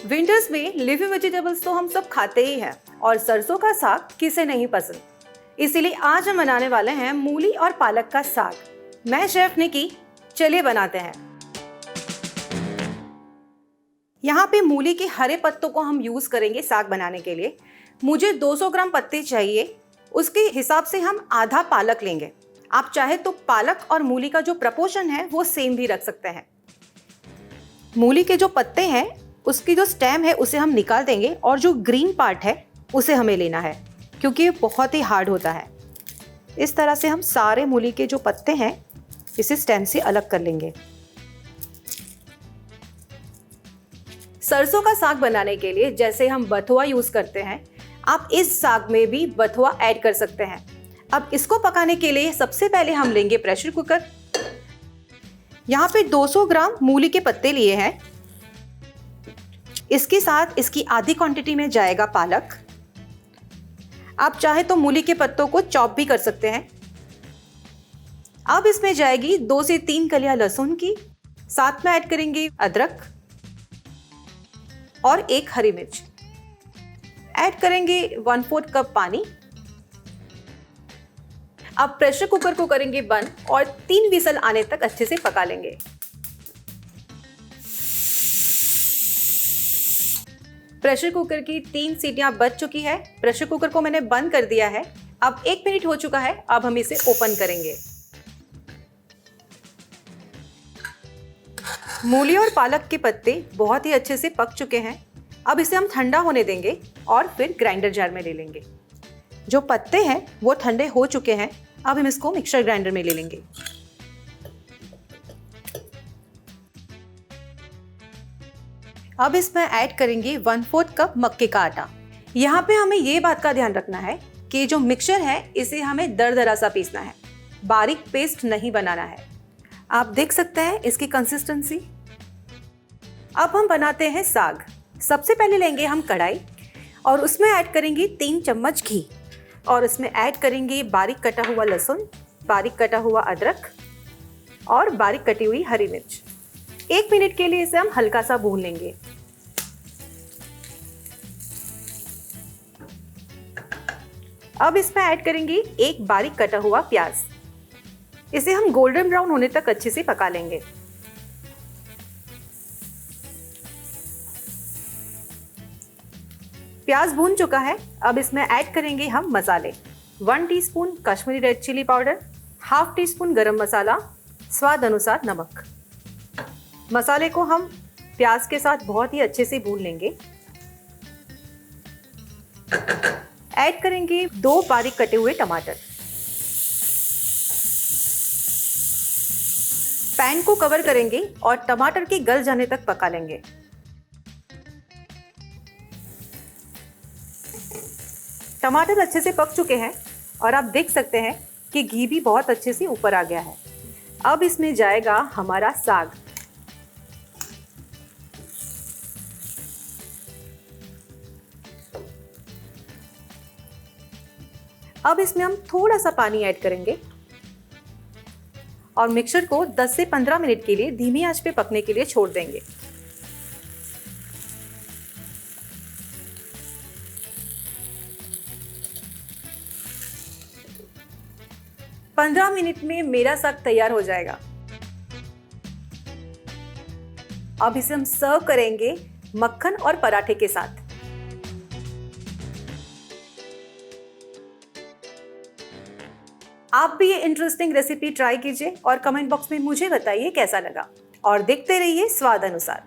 Winters में leafy vegetables तो हम सब खाते ही हैं और सरसों का साग किसे नहीं पसंद। इसीलिए आज हम बनाने वाले हैं मूली और पालक का साग। मैं शेफ निकी, चलिए बनाते हैं। यहाँ पे मूली के हरे पत्तों को हम यूज करेंगे साग बनाने के लिए। मुझे 200 ग्राम पत्ते चाहिए, उसके हिसाब से हम आधा पालक लेंगे। आप चाहे तो पालक और मूली का जो प्रपोर्शन है वो सेम भी रख सकते हैं। मूली के जो पत्ते हैं उसकी जो स्टेम है उसे हम निकाल देंगे और जो ग्रीन पार्ट है उसे हमें लेना है, क्योंकि ये बहुत ही हार्ड होता है। इस तरह से हम सारे मूली के जो पत्ते हैं इसे स्टेम से अलग कर लेंगे। सरसों का साग बनाने के लिए जैसे हम बथुआ यूज करते हैं, आप इस साग में भी बथुआ ऐड कर सकते हैं। अब इसको पकाने के लिए सबसे पहले हम लेंगे प्रेशर कुकर। यहाँ पे 200 ग्राम मूली के पत्ते लिए हैं। इसके साथ इसकी आधी क्वांटिटी में जाएगा पालक। आप चाहे तो मूली के पत्तों को चॉप भी कर सकते हैं। अब इसमें जाएगी 2 से 3 कलियां लहसुन की, साथ में ऐड करेंगे अदरक और 1 हरी मिर्च। ऐड करेंगे 1/4 कप पानी। अब प्रेशर कुकर को करेंगे बंद और 3 विसल आने तक अच्छे से पका लेंगे। प्रेशर कुकर की 3 सीटियां बज चुकी है। प्रेशर कुकर को मैंने बंद कर दिया है। अब 1 मिनट हो चुका है। अब हम इसे ओपन करेंगे। मूली और पालक के पत्ते बहुत ही अच्छे से पक चुके हैं। अब इसे हम ठंडा होने देंगे और फिर ग्राइंडर जार में ले लेंगे। जो पत्ते हैं वो ठंडे हो चुके हैं। अब हम इसको मिक्सर ग्राइंडर में ले लेंगे। अब इसमें ऐड करेंगे 1/4 कप मक्के का आटा। यहाँ पे हमें ये बात का ध्यान रखना है कि जो मिक्सचर है इसे हमें दरदरा सा पीसना है, बारीक पेस्ट नहीं बनाना है। आप देख सकते हैं इसकी कंसिस्टेंसी। अब हम बनाते हैं साग। सबसे पहले लेंगे हम कढ़ाई और उसमें ऐड करेंगे 3 चम्मच घी और उसमें ऐड करेंगे बारीक कटा हुआ लहसुन, बारीक कटा हुआ अदरक और बारीक कटी हुई हरी मिर्च। 1 मिनट के लिए इसे हम हल्का सा भून लेंगे। अब इसमें ऐड करेंगे 1 बारीक कटा हुआ प्याज। इसे हम गोल्डन ब्राउन होने तक अच्छे से पका लेंगे। प्याज भून चुका है। अब इसमें ऐड करेंगे हम मसाले। 1 teaspoon Kashmiri red chilli powder, ½ teaspoon garam masala, स्वाद अनुसार नमक। मसाले को हम प्याज के साथ बहुत ही अच्छे से भून लेंगे। ऐड करेंगे 2 बारीक कटे हुए टमाटर। पैन को कवर करेंगे और टमाटर के गल जाने तक पका लेंगे। टमाटर अच्छे से पक चुके हैं और आप देख सकते हैं कि घी भी बहुत अच्छे से ऊपर आ गया है। अब इसमें जाएगा हमारा साग। अब इसमें हम थोड़ा सा पानी ऐड करेंगे और मिक्सचर को 10 से 15 मिनट के लिए धीमी आंच पे पकने के लिए छोड़ देंगे। पंद्रह मिनट में मेरा साग तैयार हो जाएगा। अब इसे हम सर्व करेंगे मक्खन और पराठे के साथ। आप भी ये इंटरेस्टिंग रेसिपी ट्राई कीजिए और कमेंट बॉक्स में मुझे बताइए कैसा लगा। और देखते रहिए स्वाद अनुसार।